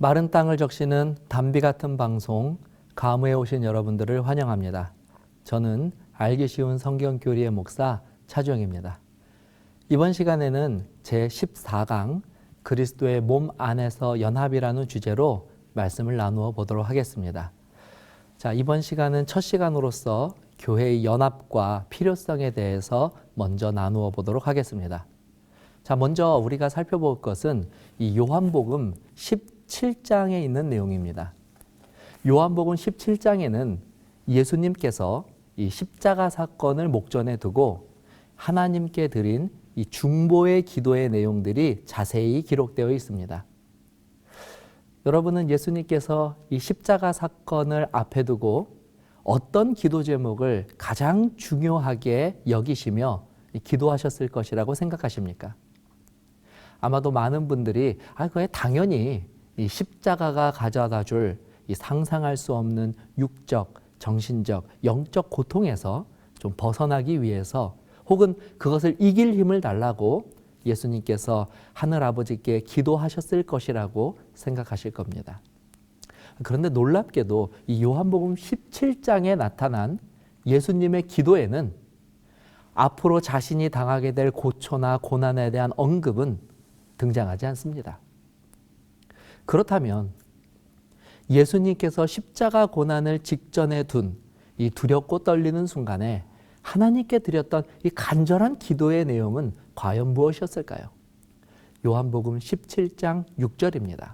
마른 땅을 적시는 담비 같은 방송 감회에 오신 여러분들을 환영합니다. 저는 알기 쉬운 성경교리의 목사 차주영입니다. 이번 시간에는 제14강 그리스도의 몸 안에서 연합이라는 주제로 말씀을 나누어 보도록 하겠습니다. 자, 이번 시간은 첫 시간으로서 교회의 연합과 필요성에 대해서 먼저 나누어 보도록 하겠습니다. 자, 먼저 우리가 살펴볼 것은 이 요한복음 17장에 있는 내용입니다. 요한복음 17장에는 예수님께서 이 십자가 사건을 목전에 두고 하나님께 드린 이 중보의 기도의 내용들이 자세히 기록되어 있습니다. 여러분은 예수님께서 이 십자가 사건을 앞에 두고 어떤 기도 제목을 가장 중요하게 여기시며 기도하셨을 것이라고 생각하십니까? 아마도 많은 분들이 그게 당연히 이 십자가가 가져다 줄 이 상상할 수 없는 육적, 정신적, 영적 고통에서 좀 벗어나기 위해서 혹은 그것을 이길 힘을 달라고 예수님께서 하늘 아버지께 기도하셨을 것이라고 생각하실 겁니다. 그런데 놀랍게도 이 요한복음 17장에 나타난 예수님의 기도에는 앞으로 자신이 당하게 될 고초나 고난에 대한 언급은 등장하지 않습니다. 그렇다면 예수님께서 십자가 고난을 직전에 둔 이 두렵고 떨리는 순간에 하나님께 드렸던 이 간절한 기도의 내용은 과연 무엇이었을까요? 요한복음 17장 6절입니다.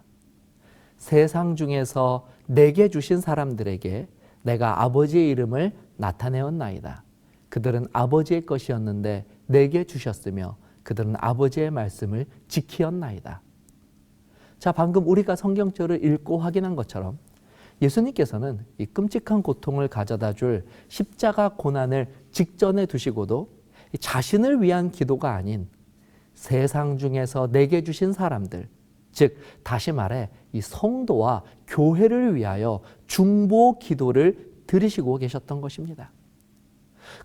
세상 중에서 내게 주신 사람들에게 내가 아버지의 이름을 나타내었나이다. 그들은 아버지의 것이었는데 내게 주셨으며 그들은 아버지의 말씀을 지키었나이다. 자, 방금 우리가 성경절을 읽고 확인한 것처럼 예수님께서는 이 끔찍한 고통을 가져다 줄 십자가 고난을 직전에 두시고도 자신을 위한 기도가 아닌 세상 중에서 내게 주신 사람들, 즉 다시 말해 이 성도와 교회를 위하여 중보 기도를 드리시고 계셨던 것입니다.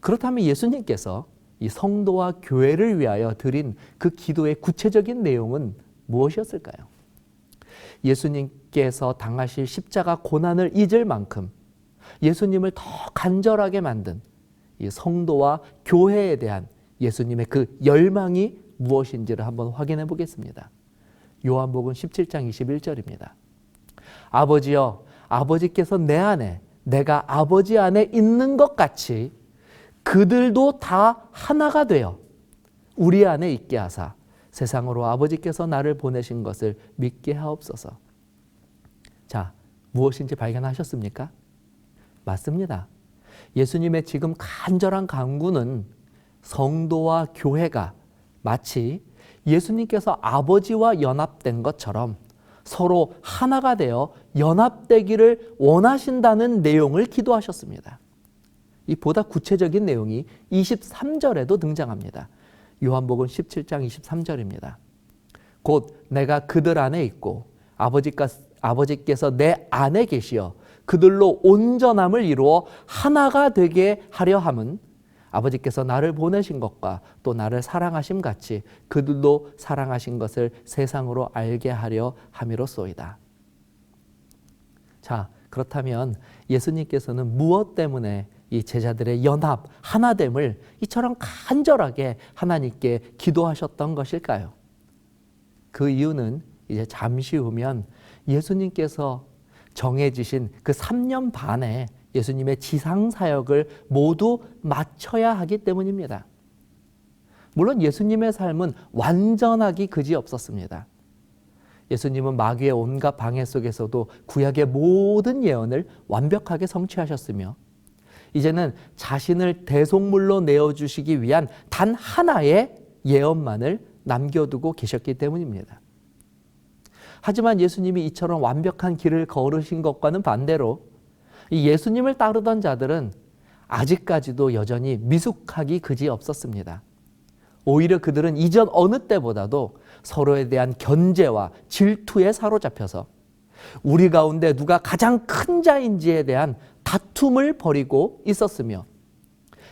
그렇다면 예수님께서 이 성도와 교회를 위하여 드린 그 기도의 구체적인 내용은 무엇이었을까요? 예수님께서 당하실 십자가 고난을 잊을 만큼 예수님을 더 간절하게 만든 이 성도와 교회에 대한 예수님의 그 열망이 무엇인지를 한번 확인해 보겠습니다. 요한복음 17장 21절입니다. 아버지여, 아버지께서 내 안에, 내가 아버지 안에 있는 것 같이 그들도 다 하나가 되어 우리 안에 있게 하사 세상으로 아버지께서 나를 보내신 것을 믿게 하옵소서. 자, 무엇인지 발견하셨습니까? 맞습니다. 예수님의 지금 간절한 간구는 성도와 교회가 마치 예수님께서 아버지와 연합된 것처럼 서로 하나가 되어 연합되기를 원하신다는 내용을 기도하셨습니다. 이 보다 구체적인 내용이 23절에도 등장합니다. 요한복음 17장 23절입니다. 곧 내가 그들 안에 있고 아버지께서 내 안에 계시어 그들로 온전함을 이루어 하나가 되게 하려 함은 아버지께서 나를 보내신 것과 또 나를 사랑하심 같이 그들도 사랑하신 것을 세상으로 알게 하려 함이로소이다. 자, 그렇다면 예수님께서는 무엇 때문에 이 제자들의 연합, 하나됨을 이처럼 간절하게 하나님께 기도하셨던 것일까요? 그 이유는 이제 잠시 후면 예수님께서 정해지신 그 3년 반의 예수님의 지상 사역을 모두 마쳐야 하기 때문입니다. 물론 예수님의 삶은 완전하기 그지없었습니다. 예수님은 마귀의 온갖 방해 속에서도 구약의 모든 예언을 완벽하게 성취하셨으며 이제는 자신을 대속물로 내어주시기 위한 단 하나의 예언만을 남겨두고 계셨기 때문입니다. 하지만 예수님이 이처럼 완벽한 길을 걸으신 것과는 반대로 이 예수님을 따르던 자들은 아직까지도 여전히 미숙하기 그지없었습니다. 오히려 그들은 이전 어느 때보다도 서로에 대한 견제와 질투에 사로잡혀서 우리 가운데 누가 가장 큰 자인지에 대한 다툼을 벌이고 있었으며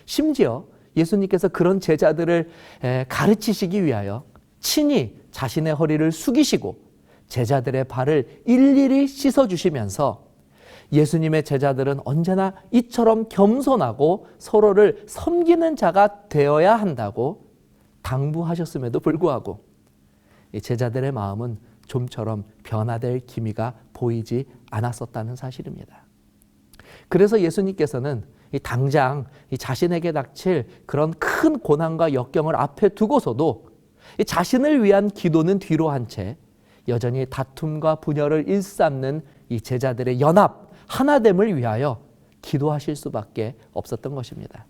심지어 예수님께서 그런 제자들을 가르치시기 위하여 친히 자신의 허리를 숙이시고 제자들의 발을 일일이 씻어주시면서 예수님의 제자들은 언제나 이처럼 겸손하고 서로를 섬기는 자가 되어야 한다고 당부하셨음에도 불구하고 이 제자들의 마음은 좀처럼 변화될 기미가 보이지 않았었다는 사실입니다. 그래서 예수님께서는 당장 자신에게 닥칠 그런 큰 고난과 역경을 앞에 두고서도 자신을 위한 기도는 뒤로 한 채 여전히 다툼과 분열을 일삼는 이 제자들의 연합, 하나됨을 위하여 기도하실 수밖에 없었던 것입니다.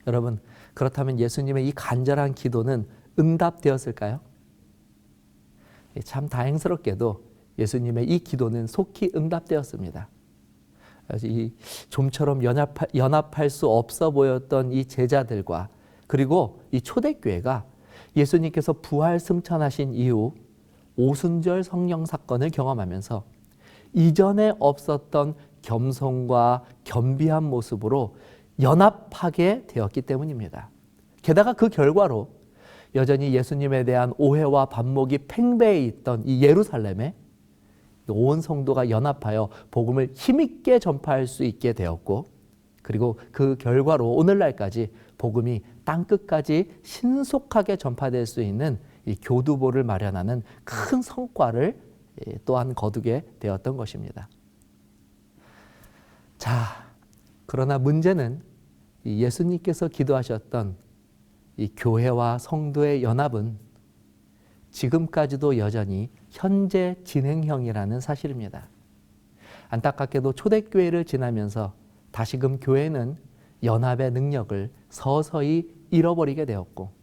여러분, 그렇다면 예수님의 이 간절한 기도는 응답되었을까요? 참 다행스럽게도 예수님의 이 기도는 속히 응답되었습니다. 이 좀처럼 연합할 수 없어 보였던 이 제자들과 그리고 이 초대교회가 예수님께서 부활 승천하신 이후 오순절 성령 사건을 경험하면서 이전에 없었던 겸손과 겸비한 모습으로 연합하게 되었기 때문입니다. 게다가 그 결과로 여전히 예수님에 대한 오해와 반목이 팽배해 있던 이 예루살렘에 온 성도가 연합하여 복음을 힘있게 전파할 수 있게 되었고, 그리고 그 결과로 오늘날까지 복음이 땅끝까지 신속하게 전파될 수 있는 이 교두보를 마련하는 큰 성과를 또한 거두게 되었던 것입니다. 자, 그러나 문제는 예수님께서 기도하셨던 이 교회와 성도의 연합은 지금까지도 여전히 현재 진행형이라는 사실입니다. 안타깝게도 초대교회를 지나면서 다시금 교회는 연합의 능력을 서서히 잃어버리게 되었고,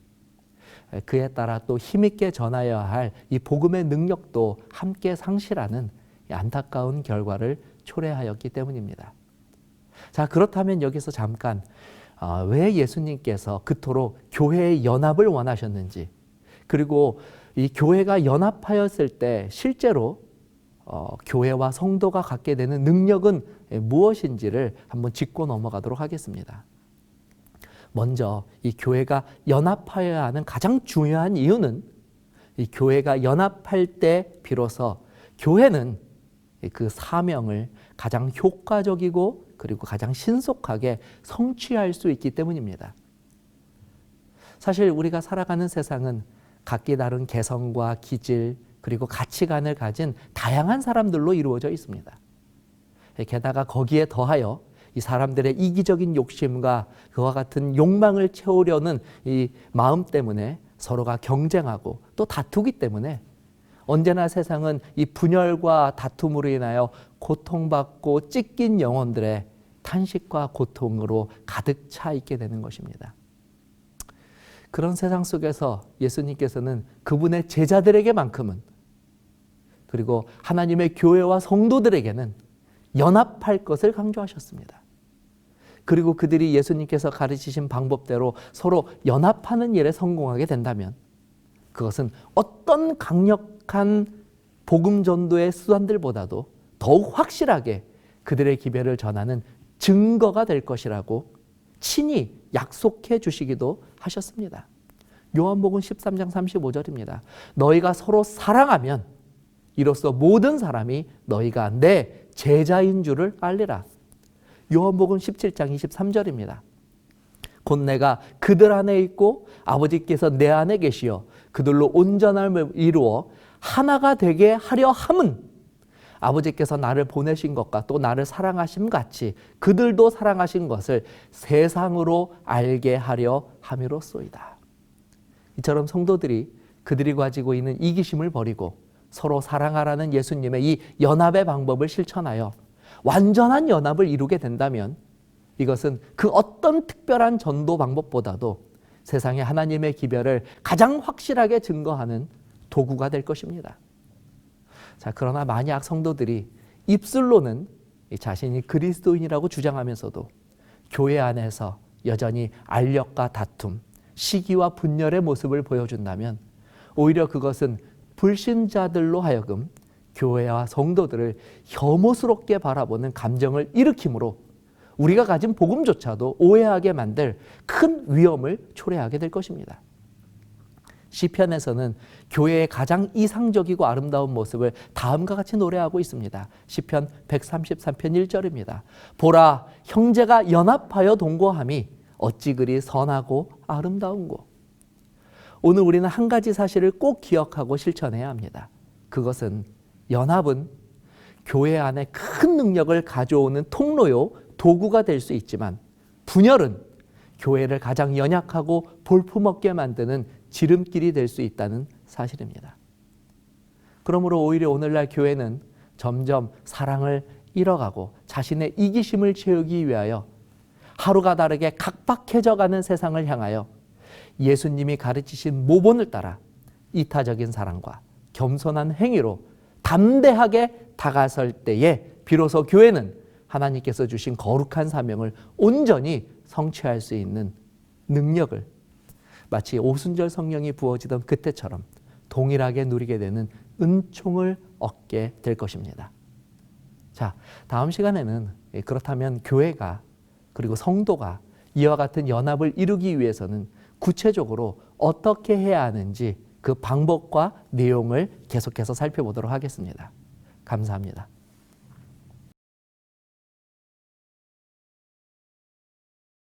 그에 따라 또 힘있게 전하여야 할 이 복음의 능력도 함께 상실하는 안타까운 결과를 초래하였기 때문입니다. 자, 그렇다면 여기서 잠깐 왜 예수님께서 그토록 교회의 연합을 원하셨는지, 그리고 이 교회가 연합하였을 때 실제로 교회와 성도가 갖게 되는 능력은 무엇인지를 한번 짚고 넘어가도록 하겠습니다. 먼저 이 교회가 연합하여야 하는 가장 중요한 이유는 이 교회가 연합할 때 비로소 교회는 그 사명을 가장 효과적이고 그리고 가장 신속하게 성취할 수 있기 때문입니다. 사실 우리가 살아가는 세상은 각기 다른 개성과 기질 그리고 가치관을 가진 다양한 사람들로 이루어져 있습니다. 게다가 거기에 더하여 이 사람들의 이기적인 욕심과 그와 같은 욕망을 채우려는 이 마음 때문에 서로가 경쟁하고 또 다투기 때문에 언제나 세상은 이 분열과 다툼으로 인하여 고통받고 찢긴 영혼들의 탄식과 고통으로 가득 차 있게 되는 것입니다. 그런 세상 속에서 예수님께서는 그분의 제자들에게만큼은, 그리고 하나님의 교회와 성도들에게는 연합할 것을 강조하셨습니다. 그리고 그들이 예수님께서 가르치신 방법대로 서로 연합하는 일에 성공하게 된다면 그것은 어떤 강력한 복음 전도의 수단들보다도 더욱 확실하게 그들의 기별을 전하는 증거가 될 것이라고 친히 약속해 주시기도 하셨습니다. 요한복음 13장 35절입니다. 너희가 서로 사랑하면 이로써 모든 사람이 너희가 내 제자인 줄을 알리라. 요한복음 17장 23절입니다. 곧 내가 그들 안에 있고 아버지께서 내 안에 계시어 그들로 온전함을 이루어 하나가 되게 하려 함은 아버지께서 나를 보내신 것과 또 나를 사랑하심 같이 그들도 사랑하신 것을 세상으로 알게 하려 함이로소이다. 이처럼 성도들이 그들이 가지고 있는 이기심을 버리고 서로 사랑하라는 예수님의 이 연합의 방법을 실천하여 완전한 연합을 이루게 된다면 이것은 그 어떤 특별한 전도 방법보다도 세상에 하나님의 기별을 가장 확실하게 증거하는 도구가 될 것입니다. 자, 그러나 만약 성도들이 입술로는 자신이 그리스도인이라고 주장하면서도 교회 안에서 여전히 알력과 다툼, 시기와 분열의 모습을 보여준다면 오히려 그것은 불신자들로 하여금 교회와 성도들을 혐오스럽게 바라보는 감정을 일으키므로 우리가 가진 복음조차도 오해하게 만들 큰 위험을 초래하게 될 것입니다. 시편에서는 교회의 가장 이상적이고 아름다운 모습을 다음과 같이 노래하고 있습니다. 시편 133편 1절입니다. 보라, 형제가 연합하여 동거함이 어찌 그리 선하고 아름다운고. 오늘 우리는 한 가지 사실을 꼭 기억하고 실천해야 합니다. 그것은 연합은 교회 안에 큰 능력을 가져오는 통로요, 도구가 될 수 있지만 분열은 교회를 가장 연약하고 볼품없게 만드는 지름길이 될 수 있다는 사실입니다. 그러므로 오히려 오늘날 교회는 점점 사랑을 잃어가고 자신의 이기심을 채우기 위하여 하루가 다르게 각박해져가는 세상을 향하여 예수님이 가르치신 모본을 따라 이타적인 사랑과 겸손한 행위로 담대하게 다가설 때에 비로소 교회는 하나님께서 주신 거룩한 사명을 온전히 성취할 수 있는 능력을 마치 오순절 성령이 부어지던 그때처럼 동일하게 누리게 되는 은총을 얻게 될 것입니다. 자, 다음 시간에는 그렇다면 교회가 그리고 성도가 이와 같은 연합을 이루기 위해서는 구체적으로 어떻게 해야 하는지 그 방법과 내용을 계속해서 살펴보도록 하겠습니다. 감사합니다.